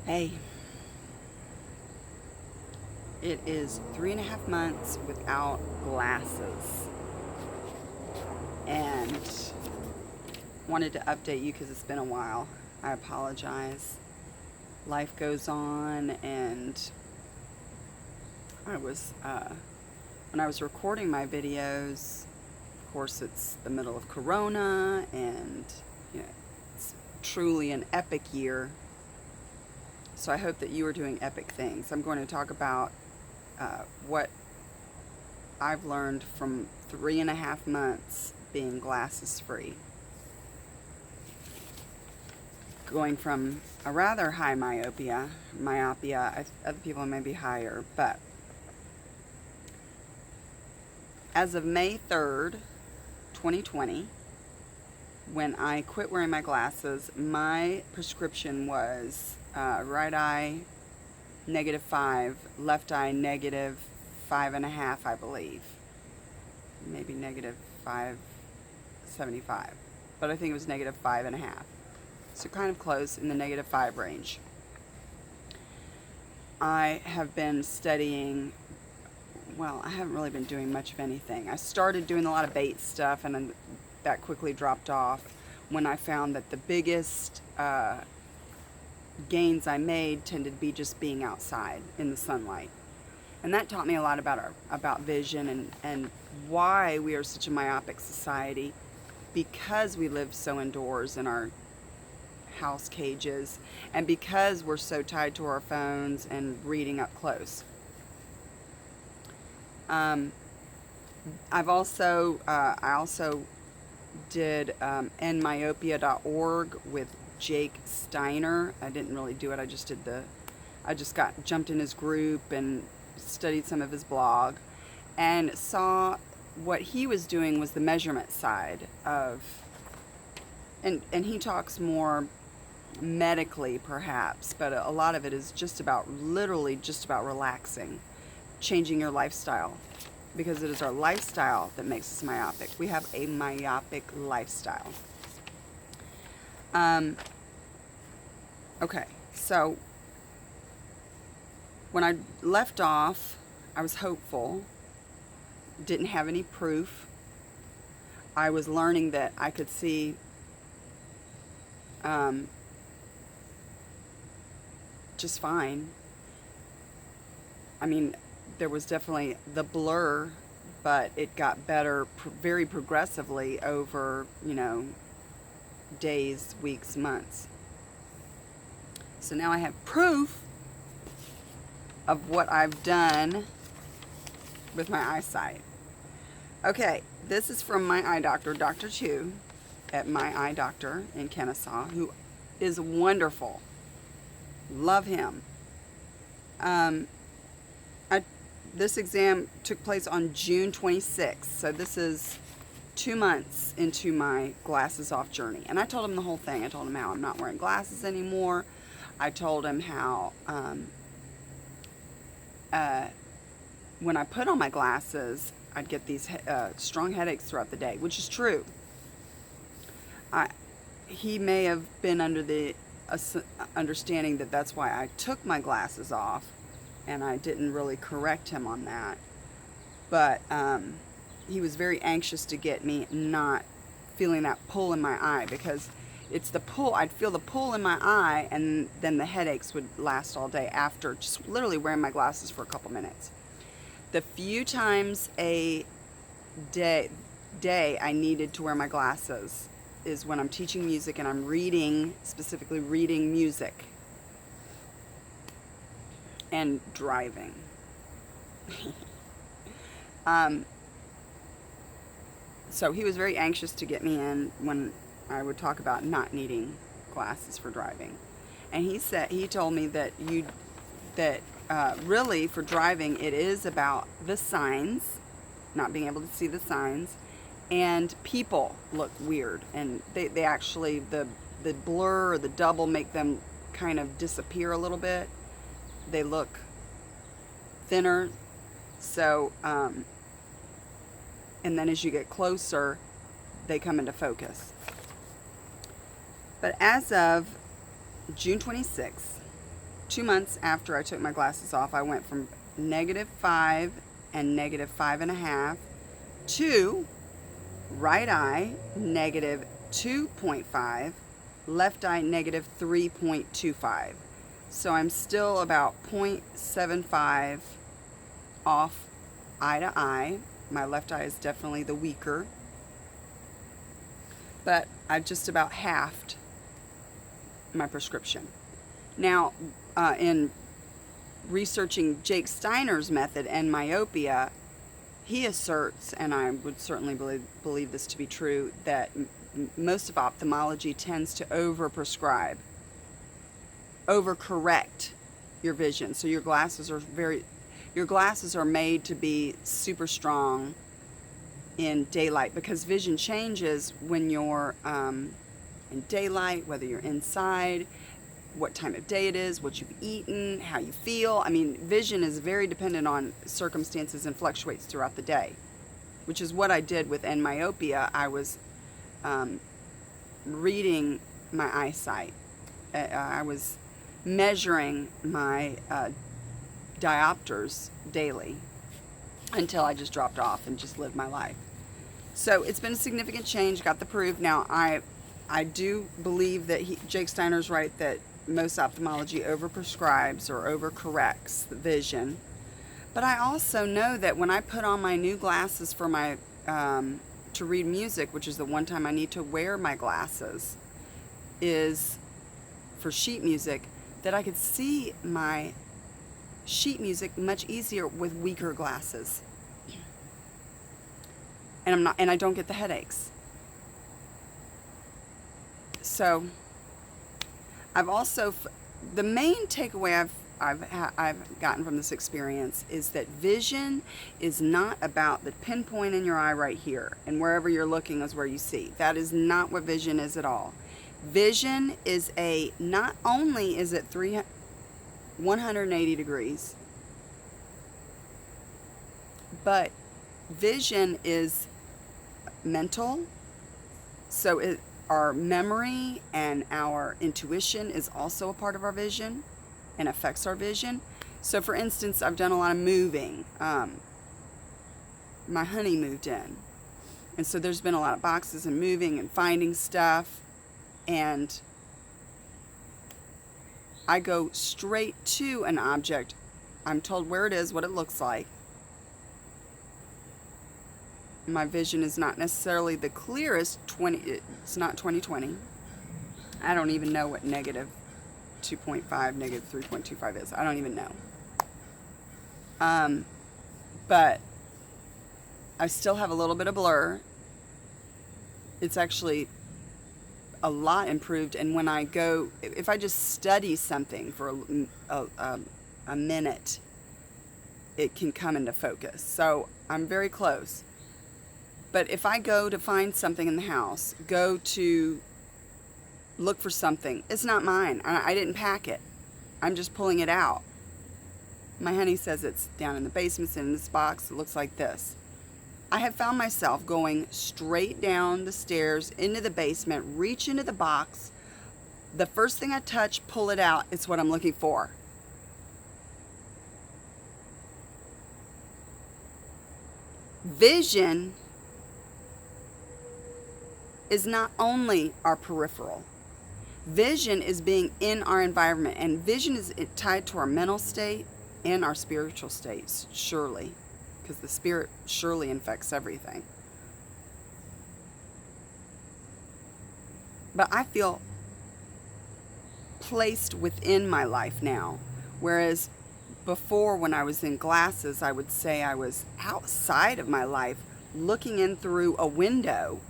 Hey, it is 3.5 months without glasses, and wanted to update you because it's been a while. I apologize. Life goes on, and I was when I was recording my videos. Of course, it's the middle of Corona, and you know, it's truly an epic year. So I hope that you are doing epic things. I'm going to talk about what I've learned from 3.5 months being glasses free. Going from a rather high myopia, other people may be higher, but as of May 3rd, 2020, when I quit wearing my glasses, my prescription was right eye -5, left eye -5.5, I believe. Maybe -5.75. But I think it was -5.5. So kind of close in the -5 range. I have been studying, well, I haven't really been doing much of anything. I started doing a lot of bait stuff, and then that quickly dropped off when I found that the biggest gains I made tended to be just being outside in the sunlight. And that taught me a lot about vision and why we are such a myopic society, because we live so indoors in our house cages, and because we're so tied to our phones and reading up close. I also did endmyopia.org with Jake Steiner. I didn't really do it. I just jumped in his group and studied some of his blog, and saw what he was doing was the measurement side of, and he talks more medically perhaps, but a lot of it is literally just about relaxing, changing your lifestyle, because it is our lifestyle that makes us myopic. We have a myopic lifestyle. Okay, so when I left off, I was hopeful, didn't have any proof. I was learning that I could see just fine. I mean, there was definitely the blur, but it got better very progressively over, days, weeks, months. So now I have proof of what I've done with my eyesight. Okay, this is from my eye doctor, Dr. Chu, at My Eye Doctor in Kennesaw, who is wonderful. Love him. This exam took place on June 26th, so this is 2 months into my glasses off journey. And I told him the whole thing. I told him how I'm not wearing glasses anymore. I told him how when I put on my glasses, I'd get these strong headaches throughout the day, which is true. He may have been under the understanding that that's why I took my glasses off, and I didn't really correct him on that. But he was very anxious to get me not feeling that pull in my eye, because it's the pull. I'd feel the pull in my eye, and then the headaches would last all day after just literally wearing my glasses for a couple minutes. The few times a day I needed to wear my glasses is when I'm teaching music and I'm specifically reading music and driving. So he was very anxious to get me in when I would talk about not needing glasses for driving. And he told me that really for driving it is about the signs, not being able to see the signs, and people look weird, and they actually, the blur or the double make them kind of disappear a little bit. They look thinner. So and then as you get closer, they come into focus. But as of June 26th, 2 months after I took my glasses off, I went from -5 and -5.5 to right eye -2.5, left eye -3.25. So I'm still about 0.75 off eye to eye. My left eye is definitely the weaker, but I've just about halved my prescription. Now, in researching Jake Steiner's method and myopia, he asserts, and I would certainly believe this to be true, that most of ophthalmology tends to overprescribe, overcorrect your vision. So your glasses are made to be super strong in daylight, because vision changes when you're in daylight, whether you're inside, what time of day it is, what you've eaten, how you feel. I mean, vision is very dependent on circumstances and fluctuates throughout the day, which is what I did with myopia. I was reading my eyesight. I was measuring my diopters daily until I just dropped off and just lived my life. So it's been a significant change, got the proof. Now, I do believe that Jake Steiner's right that most ophthalmology overprescribes or overcorrects the vision. But I also know that when I put on my new glasses for my to read music, which is the one time I need to wear my glasses, is for sheet music, that I could see my sheet music much easier with weaker glasses. And I don't get the headaches. So I've also, the main takeaway I've gotten from this experience is that vision is not about the pinpoint in your eye right here, and wherever you're looking is where you see. That is not what vision is at all. Vision is not only is it 180 degrees, but vision is mental. So our memory and our intuition is also a part of our vision and affects our vision. So for instance, I've done a lot of moving. My honey moved in, and so there's been a lot of boxes and moving and finding stuff, and I go straight to an object. I'm told where it is, what it looks like. My vision is not necessarily the clearest. It's not 20/20. I don't even know what -2.5, -3.25 is. I don't even know. But I still have a little bit of blur. It's actually a lot improved. And when I go, if I just study something for a minute, it can come into focus. So I'm very close. But if I go to find something in the house, go to look for something, it's not mine. I didn't pack it. I'm just pulling it out. My honey says it's down in the basement, it's in this box, it looks like this. I have found myself going straight down the stairs into the basement, reach into the box. The first thing I touch, pull it out, it's what I'm looking for. Vision is not only our peripheral. Vision is being in our environment, and vision is tied to our mental state and our spiritual states, surely, because the spirit surely infects everything. But I feel placed within my life now, whereas before, when I was in glasses, I would say I was outside of my life, looking in through a window.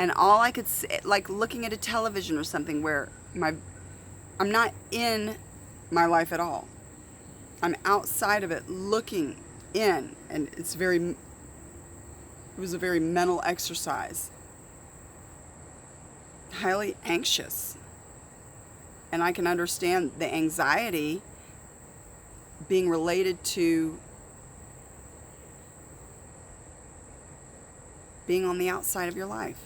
And all I could see, like looking at a television or something, where I'm not in my life at all. I'm outside of it, looking in, and it was a very mental exercise. Highly anxious. And I can understand the anxiety being related to being on the outside of your life.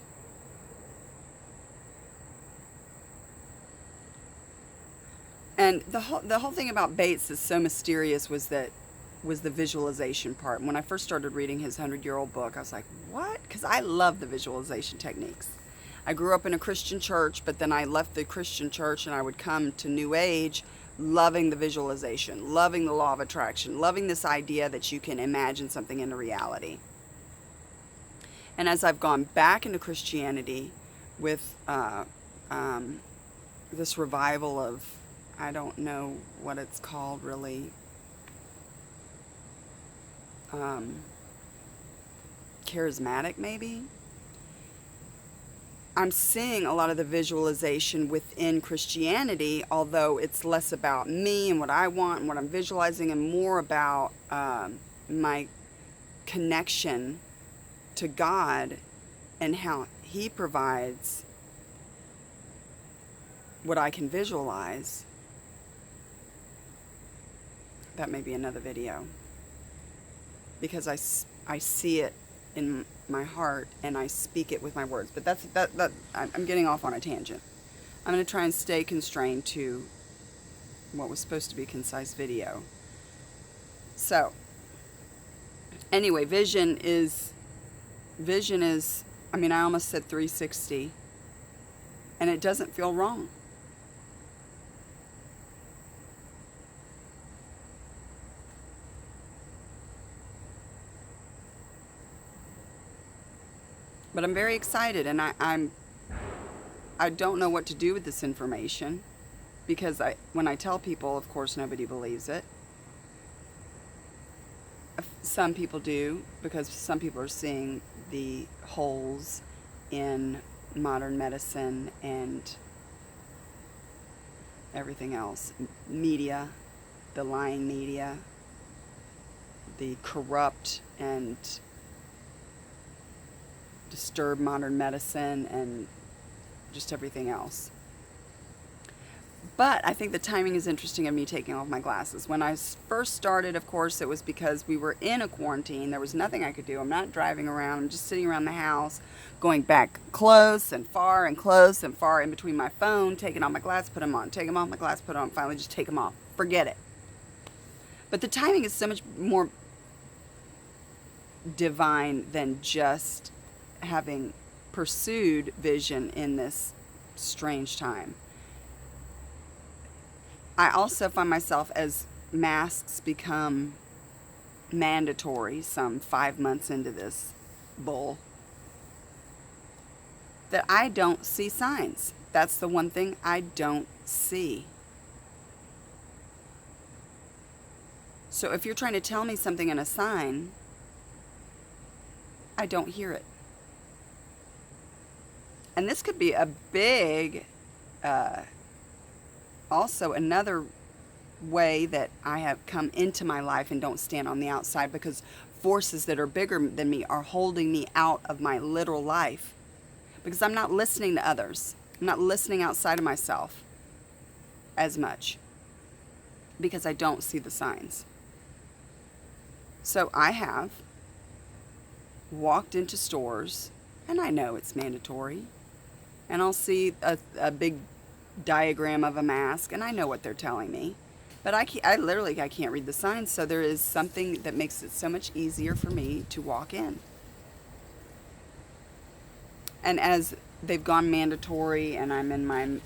And the whole thing about Bates is so mysterious was the visualization part. And when I first started reading his 100-year-old book, I was like, what? Because I love the visualization techniques. I grew up in a Christian church, but then I left the Christian church and I would come to New Age loving the visualization, loving the law of attraction, loving this idea that you can imagine something into reality. And as I've gone back into Christianity with this revival of, I don't know what it's called really, charismatic maybe, I'm seeing a lot of the visualization within Christianity, although it's less about me and what I want and what I'm visualizing, and more about my connection to God and how He provides what I can visualize. That may be another video, because I see it in my heart and I speak it with my words. But I'm getting off on a tangent. I'm going to try and stay constrained to what was supposed to be a concise video. So anyway, vision is, I mean, I almost said 360, and it doesn't feel wrong. But I'm very excited, and I don't know what to do with this information, because when I tell people, of course, nobody believes it. Some people do, because some people are seeing the holes in modern medicine and everything else. Media, the lying media, the corrupt and disturb modern medicine and just everything else. But I think the timing is interesting of me taking off my glasses. When I first started, of course, it was because we were in a quarantine. There was nothing I could do. I'm not driving around. I'm just sitting around the house, going back close and far in between my phone, taking off my glasses, put them on, take them off my glasses, put them on, finally just take them off. Forget it. But the timing is so much more divine than just having pursued vision in this strange time. I also find myself, as masks become mandatory some 5 months into this bull, that I don't see signs. That's the one thing I don't see. So if you're trying to tell me something in a sign, I don't hear it. And this could be a big, also another way that I have come into my life and don't stand on the outside, because forces that are bigger than me are holding me out of my literal life, because I'm not listening to others. I'm not listening outside of myself as much, because I don't see the signs. So I have walked into stores, and I know it's mandatory, and I'll see a big diagram of a mask, and I know what they're telling me, but I can't read the signs. So there is something that makes it so much easier for me to walk in. And as they've gone mandatory, and I'm in my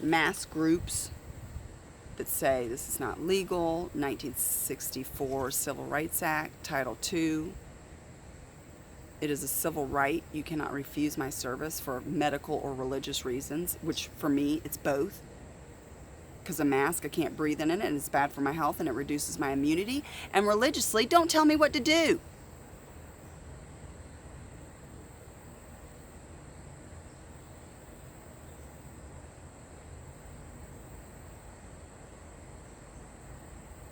mask groups that say this is not legal, 1964 Civil Rights Act, Title II. It is a civil right. You cannot refuse my service for medical or religious reasons, which for me, it's both. Because a mask, I can't breathe in it, and it's bad for my health, and it reduces my immunity. And religiously, don't tell me what to do.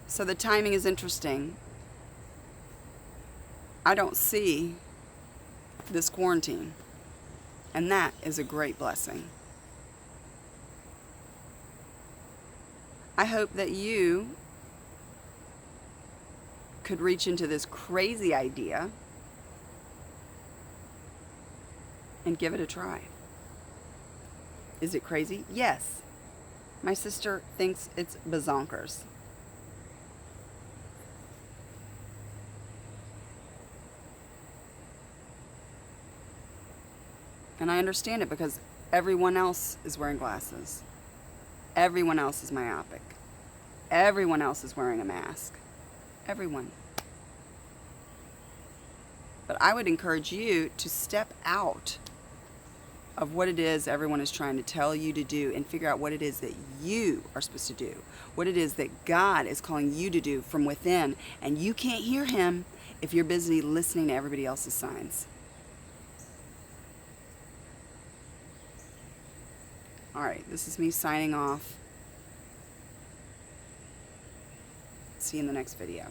So the timing is interesting. I don't see this quarantine, and that is a great blessing. I hope that you could reach into this crazy idea and give it a try. Is it crazy? Yes. My sister thinks it's bazonkers. And I understand it because everyone else is wearing glasses. Everyone else is myopic. Everyone else is wearing a mask. Everyone. But I would encourage you to step out of what it is everyone is trying to tell you to do and figure out what it is that you are supposed to do. What it is that God is calling you to do from within. And you can't hear Him if you're busy listening to everybody else's signs. All right, this is me signing off. See you in the next video.